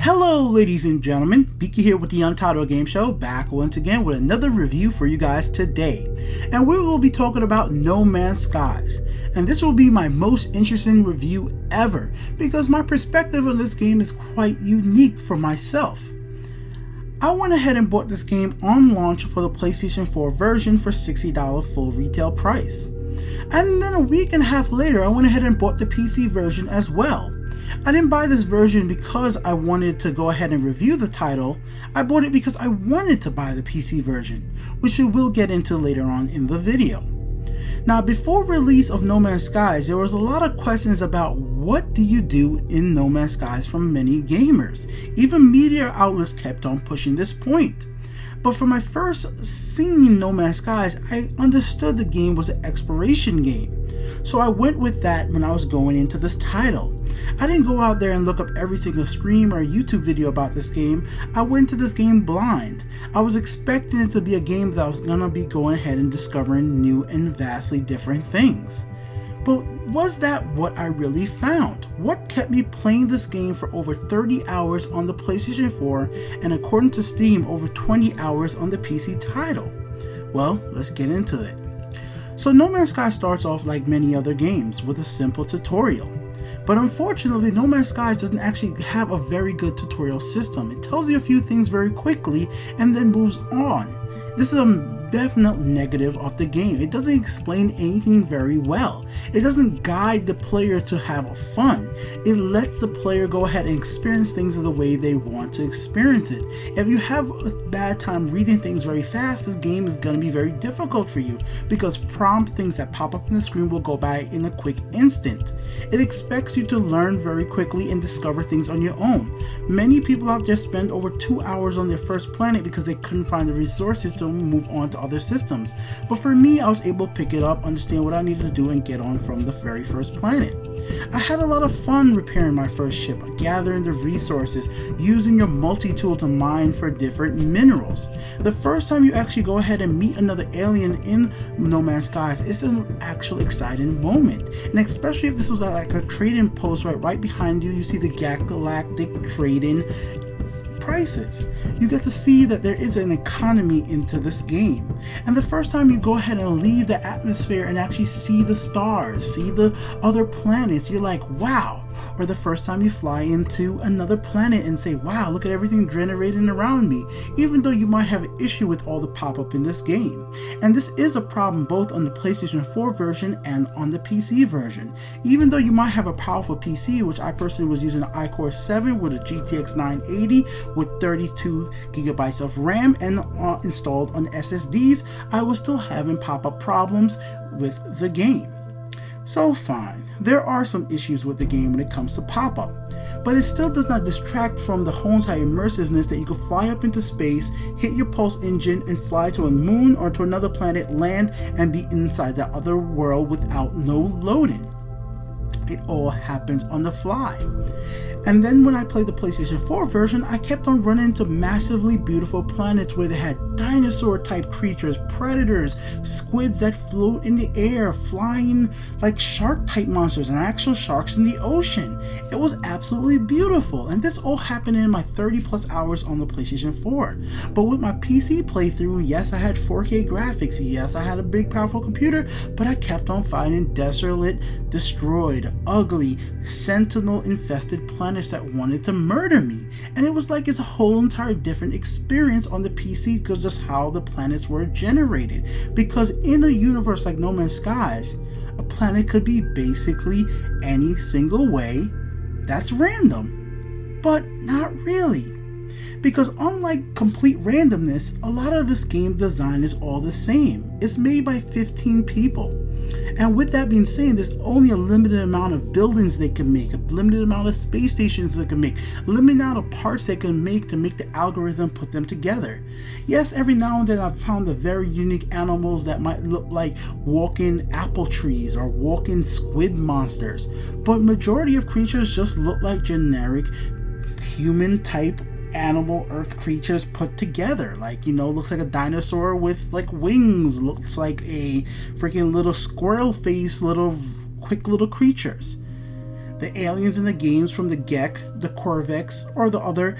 Hello ladies and gentlemen, Beaky here with the Untitled Game Show, back once again with another review for you guys today. And we will be talking about No Man's Skies. And this will be my most interesting review ever, because my perspective on this game is quite unique for myself. I went ahead and bought this game on launch for the PlayStation 4 version for $60 full retail price. And then a week and a half later, I went ahead and bought the PC version as well. I didn't buy this version because I wanted to go ahead and review the title. I bought it because I wanted to buy the PC version, which we will get into later on in the video. Now, before release of No Man's Skies, there was a lot of questions about what do you do in No Man's Skies from many gamers. Even media outlets kept on pushing this point. But for my first seeing No Man's Skies, I understood the game was an exploration game. So I went with that when I was going into this title. I didn't go out there and look up every single stream or YouTube video about this game. I went to this game blind. I was expecting it to be a game that I was gonna be going ahead and discovering new and vastly different things. But was that what I really found? What kept me playing this game for over 30 hours on the PlayStation 4 and according to Steam over 20 hours on the PC title? Well, let's get into it. So No Man's Sky starts off like many other games with a simple tutorial. But unfortunately, No Man's Skies doesn't actually have a very good tutorial system. It tells you a few things very quickly and then moves on. This is a definite negative of the game. It doesn't explain anything very well. It doesn't guide the player to have fun. It lets the player go ahead and experience things the way they want to experience it. If you have a bad time reading things very fast, this game is going to be very difficult for you because prompt things that pop up on the screen will go by in a quick instant. It expects you to learn very quickly and discover things on your own. Many people out there spend over 2 hours on their first planet because they couldn't find the resources to move on to other systems. But for me, I was able to pick it up, understand what I needed to do, and get on from the very first planet. I had a lot of fun repairing my first ship, gathering the resources, using your multi-tool to mine for different minerals. The first time you actually go ahead and meet another alien in No Man's Skies, it's an actual exciting moment. And especially if this was like a trading post right behind you, you see the galactic trading prices. You get to see that there is an economy into this game. And the first time you go ahead and leave the atmosphere and actually see the stars, see the other planets, you're like, wow. Or the first time you fly into another planet and say, wow, look at everything generating around me, even though you might have an issue with all the pop-up in this game. And this is a problem both on the PlayStation 4 version and on the PC version. Even though you might have a powerful PC, which I personally was using an iCore 7 with a GTX 980 with 32 gigabytes of RAM and installed on SSDs, I was still having pop-up problems with the game. So fine, there are some issues with the game when it comes to pop-up, but it still does not distract from the whole entire immersiveness that you can fly up into space, hit your pulse engine, and fly to a moon or to another planet, land, and be inside that other world without no loading. It all happens on the fly. And then when I played the PlayStation 4 version, I kept on running into massively beautiful planets where they had dinosaur type creatures, predators, squids that float in the air, flying like shark type monsters and actual sharks in the ocean. It was absolutely beautiful, and this all happened in my 30 plus hours on the PlayStation 4. But with my PC playthrough, yes, I had 4K graphics, yes, I had a big powerful computer, but I kept on finding desolate, destroyed, ugly, sentinel infested planets that wanted to murder me. And it was like it's a whole entire different experience on the PC because just how the planets were generated. Because in a universe like No Man's Skies, a planet could be basically any single way that's random. But not really. Because unlike complete randomness, a lot of this game design is all the same. It's made by 15 people. And with that being said, there's only a limited amount of buildings they can make, a limited amount of space stations they can make, a limited amount of parts they can make to make the algorithm put them together. Yes, every now and then I've found the very unique animals that might look like walking apple trees or walking squid monsters, but majority of creatures just look like generic human type animal earth creatures put together. Like, you know, looks like a dinosaur with like wings, looks like a freaking little squirrel face, little quick little creatures. The aliens in the games, from the Gek, the Korvax, or the other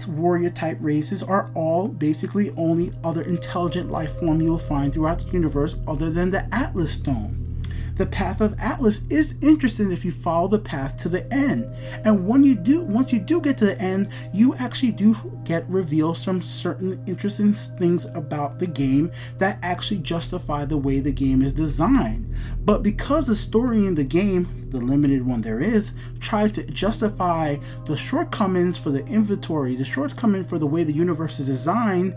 warrior type races, are all basically only other intelligent life form you will find throughout the universe other than the Atlas Stone. The path of Atlas is interesting if you follow the path to the end, and once you do get to the end, you actually do get revealed some certain interesting things about the game that actually justify the way the game is designed. But because the story in the game, the limited one there is, tries to justify the shortcomings for the inventory, the shortcoming for the way the universe is designed,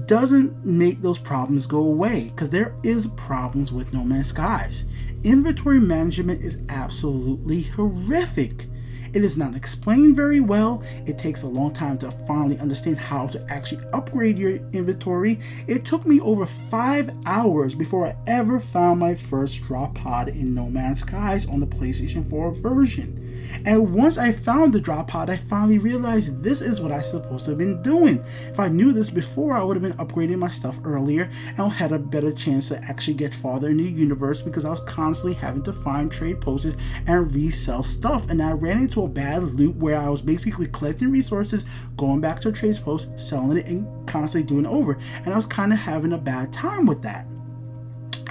doesn't make those problems go away, because there is problems with No Man's Skies. Inventory management is absolutely horrific. It is not explained very well. It takes a long time to finally understand how to actually upgrade your inventory. It took me over 5 hours before I ever found my first drop pod in No Man's Skies on the PlayStation 4 version. And once I found the drop pod, I finally realized this is what I'm supposed to have been doing. If I knew this before, I would have been upgrading my stuff earlier and had a better chance to actually get farther in the universe, because I was constantly having to find trade posts and resell stuff. And I ran into a bad loop where I was basically collecting resources, going back to a trade post, selling it, and constantly doing it over. And I was kind of having a bad time with that.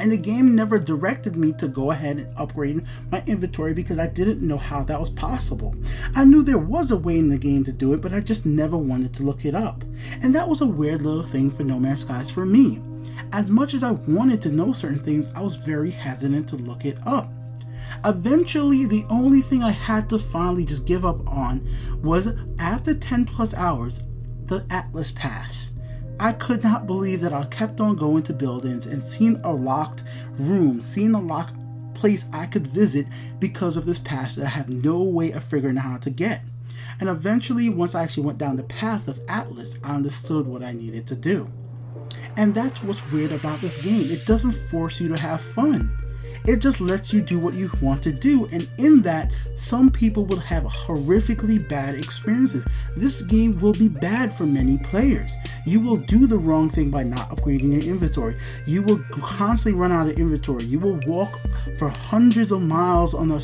And the game never directed me to go ahead and upgrade my inventory because I didn't know how that was possible. I knew there was a way in the game to do it, but I just never wanted to look it up. And that was a weird little thing for No Man's Skies for me. As much as I wanted to know certain things, I was very hesitant to look it up. Eventually, the only thing I had to finally just give up on was, after 10 plus hours, the Atlas Pass. I could not believe that I kept on going to buildings and seeing a locked room, seeing a locked place I could visit because of this pass that I had no way of figuring out how to get. And eventually, once I actually went down the path of Atlas, I understood what I needed to do. And that's what's weird about this game. It doesn't force you to have fun. It just lets you do what you want to do, and in that, some people will have horrifically bad experiences. This game will be bad for many players. You will do the wrong thing by not upgrading your inventory. You will constantly run out of inventory. You will walk for hundreds of miles on a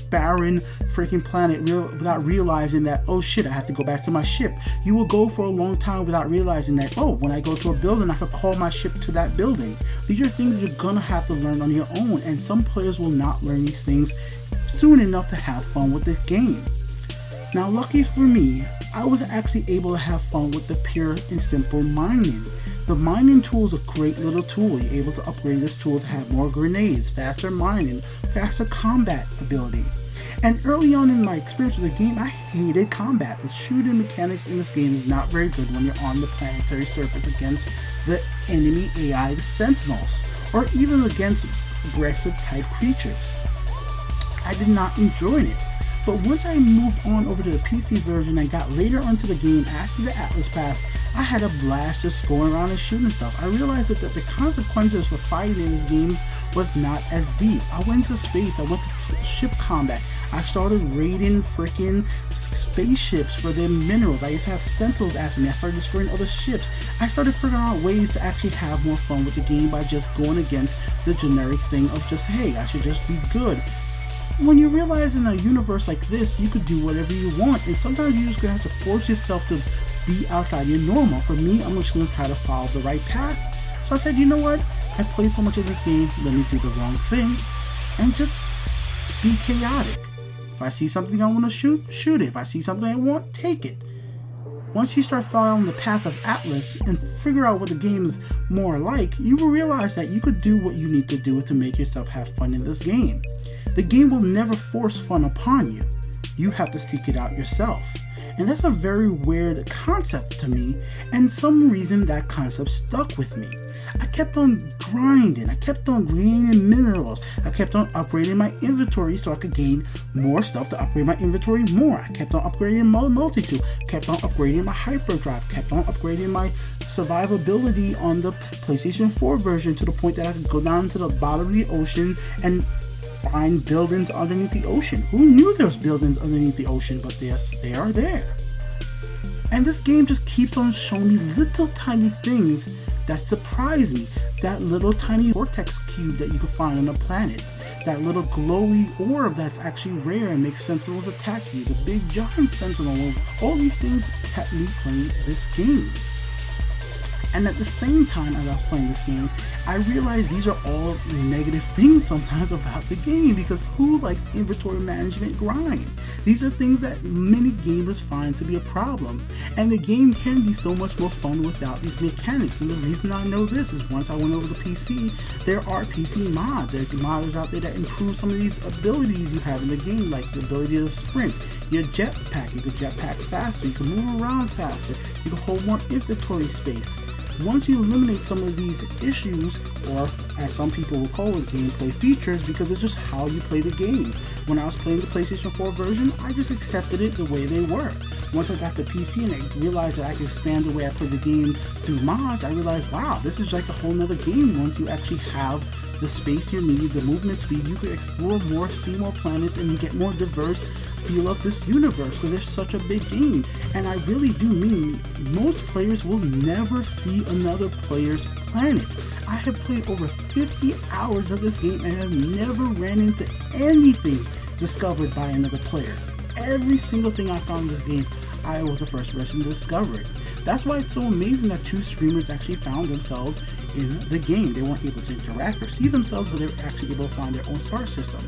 barren freaking planet without realizing that, oh shit, I have to go back to my ship. You will go for a long time without realizing that, oh, when I go to a building, I can call my ship to that building. These are things you're gonna have to learn on your own, and some players will not learn these things soon enough to have fun with the game. Now, lucky for me, I was actually able to have fun with the pure and simple mining. The mining tool is a great little tool. You're able to upgrade this tool to have more grenades, faster mining, faster combat ability. And early on in my experience with the game, I hated combat. The shooting mechanics in this game is not very good when you're on the planetary surface against the enemy AI, the Sentinels, or even against aggressive type creatures. I did not enjoy it. But once I moved on over to the PC version and got later onto the game after the Atlas Pass, I had a blast just going around and shooting stuff. I realized that the consequences for fighting in this game was not as deep. I went to space, I went to ship combat, I started raiding freaking spaceships for their minerals. I used to have Sentinels after me, I started destroying other ships. I started figuring out ways to actually have more fun with the game by just going against the generic thing of just, hey, I should just be good. When you realize in a universe like this, you could do whatever you want, and sometimes you're just gonna have to force yourself to be outside your normal. For me, I'm just gonna try to follow the right path. So I said, you know what? I played so much of this game, let me do the wrong thing and just be chaotic. If I see something I want to shoot, shoot it. If I see something I want, take it. Once you start following the path of Atlas and figure out what the game is more like, you will realize that you could do what you need to do to make yourself have fun in this game. The game will never force fun upon you. You have to seek it out yourself. And that's a very weird concept to me, and some reason that concept stuck with me. I kept on grinding, I kept on gaining minerals, I kept on upgrading my inventory so I could gain more stuff to upgrade my inventory more. I kept on upgrading my multi-tool, kept on upgrading my hyperdrive, kept on upgrading my survivability on the PlayStation 4 version to the point that I could go down to the bottom of the ocean and find buildings underneath the ocean. Who knew there was buildings underneath the ocean? But yes, they are there. And this game just keeps on showing me little tiny things that surprise me. That little tiny vortex cube that you can find on a planet. that little glowy orb that's actually rare and makes sentinels attack you, the big giant sentinel. All these things kept me playing this game. And at the same time as I was playing this game, I realized these are all negative things sometimes about the game, because who likes inventory management grind? These are things that many gamers find to be a problem, and the game can be so much more fun without these mechanics. And the reason I know this is once I went over to PC, there are PC mods. There's modders out there that improve some of these abilities you have in the game, like the ability to sprint, your jetpack. You can jetpack faster, you can move around faster, you can hold more inventory space. Once you eliminate some of these issues, or as some people will call it, gameplay features, because it's just how you play the game. When I was playing the PlayStation 4 version, I just accepted it the way they were. Once I got the PC and I realized that I could expand the way I play the game through mods, I realized, wow, this is like a whole nother game. Once you actually have the space you need, the movement speed, you can explore more, see more planets, and you get more diverse feel of this universe, because there's such a big game. And I really do mean most players will never see another player's planet. I have played over 50 hours of this game and have never ran into anything discovered by another player. Every single thing I found in this game, I was the first person to discover it. That's why it's so amazing that two streamers actually found themselves in the game. They weren't able to interact or see themselves, but they were actually able to find their own star system.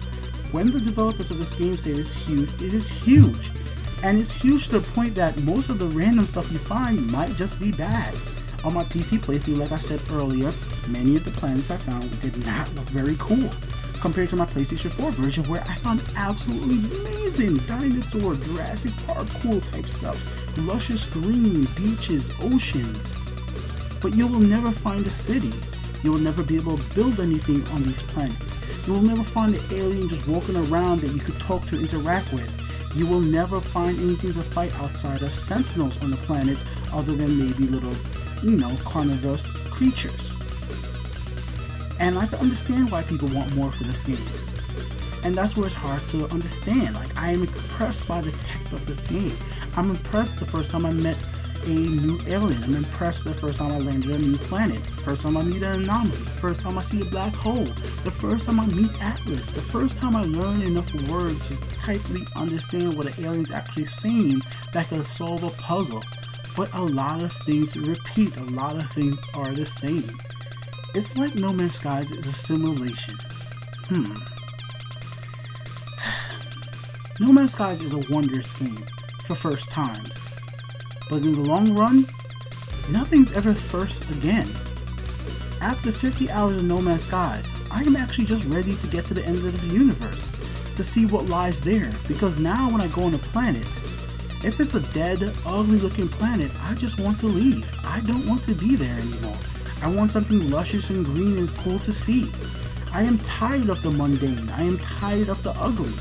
When the developers of this game say it's huge, it is huge. And it's huge to the point that most of the random stuff you find might just be bad. On my PC playthrough, like I said earlier, many of the planets I found did not look very cool compared to my PlayStation 4 version, where I found absolutely amazing dinosaur, Jurassic Park cool type stuff, luscious green, beaches, oceans. But you will never find a city. You will never be able to build anything on these planets. You will never find an alien just walking around that you could talk to, interact with. You will never find anything to fight outside of sentinels on the planet, other than maybe little, carnivorous creatures. And I can understand why people want more for this game. And that's where it's hard to understand. Like, I am impressed by the tech of this game. I'm impressed the first time I met a new alien. I'm impressed the first time I landed on a new planet. The first time I meet an anomaly. The first time I see a black hole. The first time I meet Atlas. The first time I learn enough words to tightly understand what an alien's actually saying that can solve a puzzle. But a lot of things repeat. A lot of things are the same. It's like No Man's Skies is a simulation. No Man's Skies is a wondrous game for first times. But in the long run, nothing's ever first again. After 50 hours of No Man's Skies, I am actually just ready to get to the end of the universe, to see what lies there, because now when I go on a planet, if it's a dead, ugly looking planet, I just want to leave. I don't want to be there anymore. I want something luscious and green and cool to see. I am tired of the mundane. I am tired of the ugly.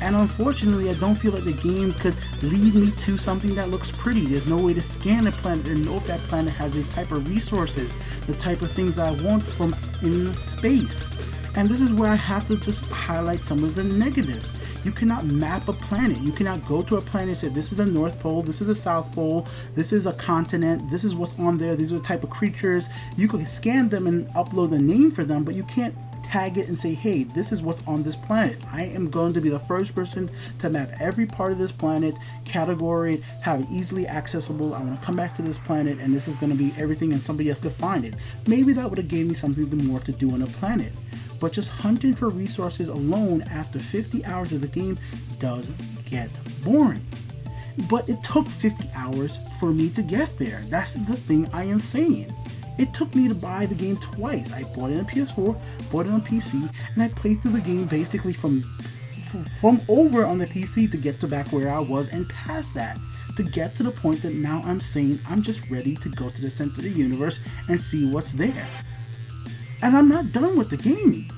And unfortunately, I don't feel like the game could lead me to something that looks pretty. There's no way to scan a planet and know if that planet has the type of resources, the type of things I want from in space. And this is where I have to just highlight some of the negatives. You cannot map a planet. You cannot go to a planet and say, this is the North Pole, this is the South Pole, this is a continent, this is what's on there, these are the type of creatures. You can scan them and upload a name for them, but you can't tag it and say, hey, this is what's on this planet. I am going to be the first person to map every part of this planet, category it, have it easily accessible. I'm going to come back to this planet and this is going to be everything, and somebody else could find it. Maybe that would have gave me something more to do on a planet. But just hunting for resources alone after 50 hours of the game does get boring. But it took 50 hours for me to get there. That's the thing I am saying. It took me to buy the game twice. I bought it on PS4, bought it on PC, and I played through the game basically from over on the PC to get to back where I was and past that, to get to the point that now I'm saying I'm just ready to go to the center of the universe and see what's there. And I'm not done with the game.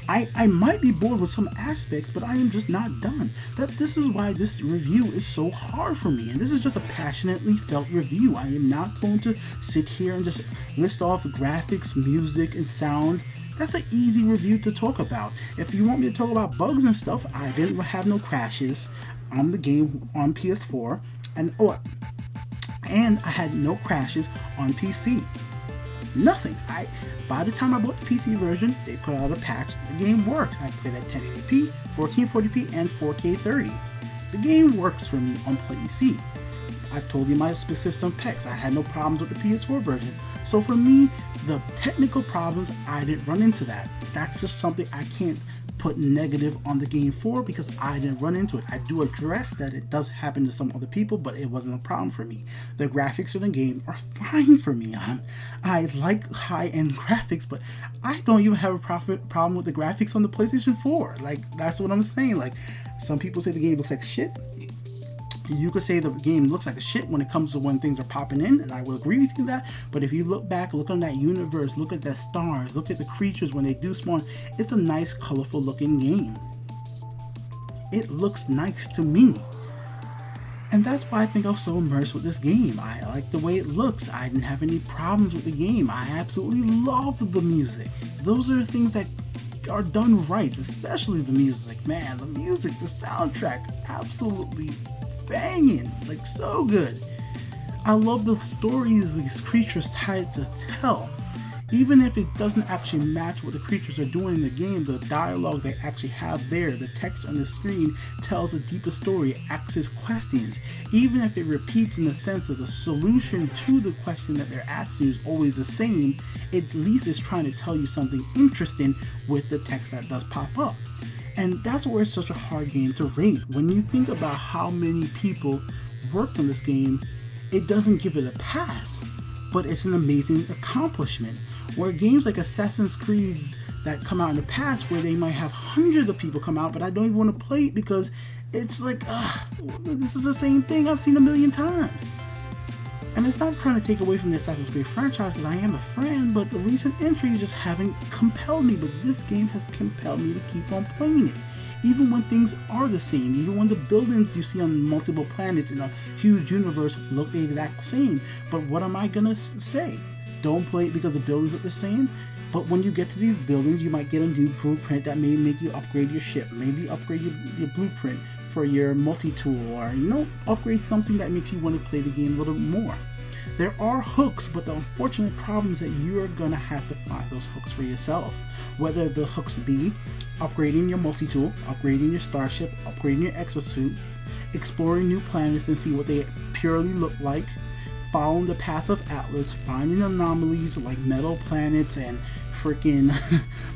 I might be bored with some aspects, but I am just not done. This is why this review is so hard for me, and this is just a passionately felt review. I am not going to sit here and just list off graphics, music, and sound. That's an easy review to talk about. If you want me to talk about bugs and stuff, I didn't have no crashes on the game on PS4, and I had no crashes on PC. Nothing. By the time I bought the PC version, they put out a patch. The game works. I played at 1080p, 1440p, and 4K 30. The game works for me on PC. I've told you my system specs. I had no problems with the PS4 version. So for me, the technical problems, I didn't run into that. That's just something I can't put negative on the game for, because I didn't run into it. I do address that it does happen to some other people, but it wasn't a problem for me. The graphics of the game are fine for me. I like high-end graphics, but I don't even have a problem with the graphics on the PlayStation 4. Like, that's what I'm saying. Like, some people say the game looks like shit. You could say the game looks like a shit when it comes to when things are popping in, and I will agree with you that. But if you look back, look on that universe, look at the stars, look at the creatures when they do spawn, it's a nice, colorful looking game. It looks nice to me. And that's why I think I was so immersed with this game. I like the way it looks. I didn't have any problems with the game. I absolutely love the music. Those are the things that are done right, especially the music. Man, the music, the soundtrack, absolutely banging, like so good. I love the stories these creatures tried to tell. Even if it doesn't actually match what the creatures are doing in the game, the dialogue they actually have there, the text on the screen tells a deeper story, asks questions. Even if it repeats in the sense that the solution to the question that they're asking is always the same, at least it's trying to tell you something interesting with the text that does pop up. And that's where it's such a hard game to rate. When you think about how many people worked on this game, it doesn't give it a pass, but it's an amazing accomplishment. Where games like Assassin's Creed that come out in the past, where they might have hundreds of people come out, but I don't even want to play it because it's like, this is the same thing I've seen a million times. And it's not trying to take away from the Assassin's Creed franchise, because I am a fan, but the recent entries just haven't compelled me. But this game has compelled me to keep on playing it. Even when things are the same, even when the buildings you see on multiple planets in a huge universe look the exact same. But what am I gonna say? Don't play it because the buildings are the same? But when you get to these buildings, you might get a new blueprint that may make you upgrade your ship, maybe upgrade your blueprint for your multi-tool, or upgrade something that makes you want to play the game a little more. There are hooks, but the unfortunate problem is that you are going to have to find those hooks for yourself. Whether the hooks be upgrading your multi-tool, upgrading your starship, upgrading your exosuit, exploring new planets and see what they purely look like, following the path of Atlas, finding anomalies like metal planets and freaking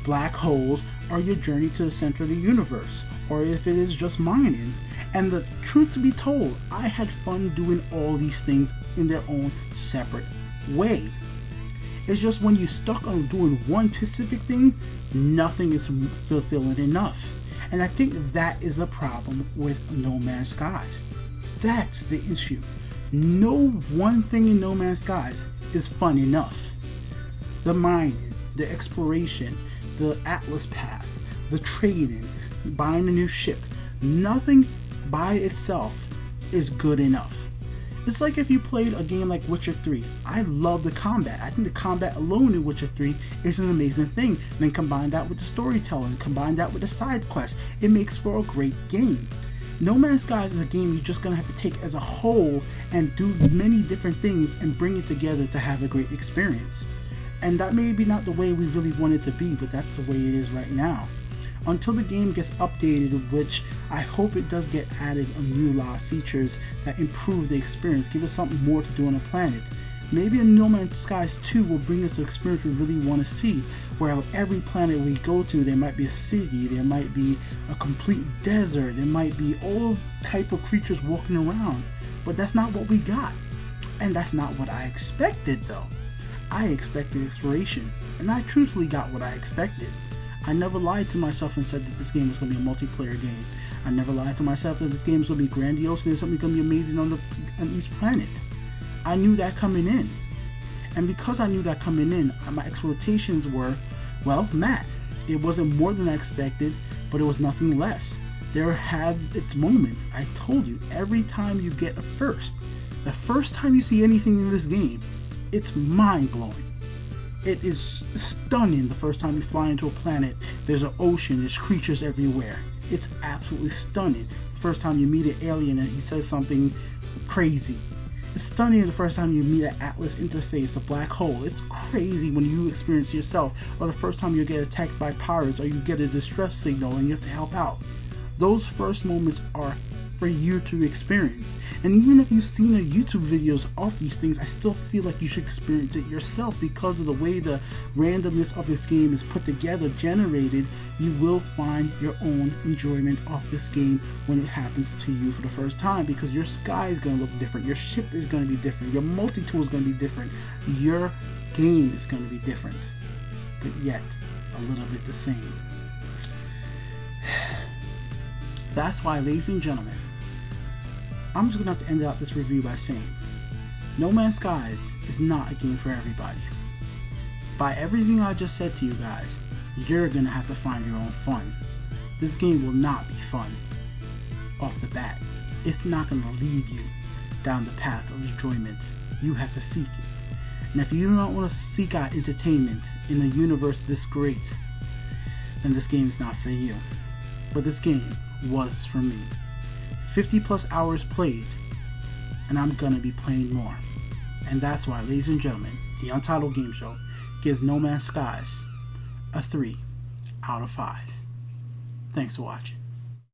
black holes, or your journey to the center of the universe, or if it is just mining. And the truth to be told, I had fun doing all these things in their own separate way. It's just when you're stuck on doing one specific thing, nothing is fulfilling enough. And I think that is a problem with No Man's Skies. That's the issue. No one thing in No Man's Skies is fun enough. The mining, the exploration, the Atlas path, the trading, buying a new ship, nothing by itself is good enough. It's like if you played a game like Witcher 3. I love the combat. I think the combat alone in Witcher 3 is an amazing thing. And then combine that with the storytelling, combine that with the side quests, it makes for a great game. No Man's Skies is a game you're just going to have to take as a whole and do many different things and bring it together to have a great experience. And that may be not the way we really want it to be, but that's the way it is right now. Until the game gets updated, which I hope it does get added a new lot of features that improve the experience, give us something more to do on the planet. Maybe in No Man's Skies 2 will bring us the experience we really want to see, where every planet we go to, there might be a city, there might be a complete desert, there might be all type of creatures walking around. But that's not what we got. And that's not what I expected though. I expected exploration, and I truthfully got what I expected. I never lied to myself and said that this game was going to be a multiplayer game. I never lied to myself that this game was going to be grandiose and there's something going to be amazing on each planet. I knew that coming in. And because I knew that coming in, my expectations were, well, Matt. It wasn't more than I expected, but it was nothing less. There had its moments. I told you, every time you get a first, the first time you see anything in this game, it's mind-blowing. It is stunning the first time you fly into a planet. There's an ocean, there's creatures everywhere. It's absolutely stunning. The first time you meet an alien and he says something crazy. It's stunning the first time you meet an Atlas interface, a black hole. It's crazy when you experience it yourself, or the first time you get attacked by pirates, or you get a distress signal and you have to help out. Those first moments are for you to experience. And even if you've seen YouTube videos of these things, I still feel like you should experience it yourself because of the way the randomness of this game is put together, generated. You will find your own enjoyment of this game when it happens to you for the first time, because your sky is going to look different, your ship is going to be different, your multi-tool is going to be different, your game is going to be different, but yet a little bit the same. That's why, ladies and gentlemen, I'm just going to have to end out this review by saying, No Man's Skies is not a game for everybody. By everything I just said to you guys, you're going to have to find your own fun. This game will not be fun off the bat. It's not going to lead you down the path of enjoyment. You have to seek it. And if you don't want to seek out entertainment in a universe this great, then this game is not for you. But this game was for me. 50 plus hours played, and I'm gonna be playing more. And that's why, ladies and gentlemen, the Untitled Game Show gives No Man's Skies a 3 out of 5. Thanks for watching.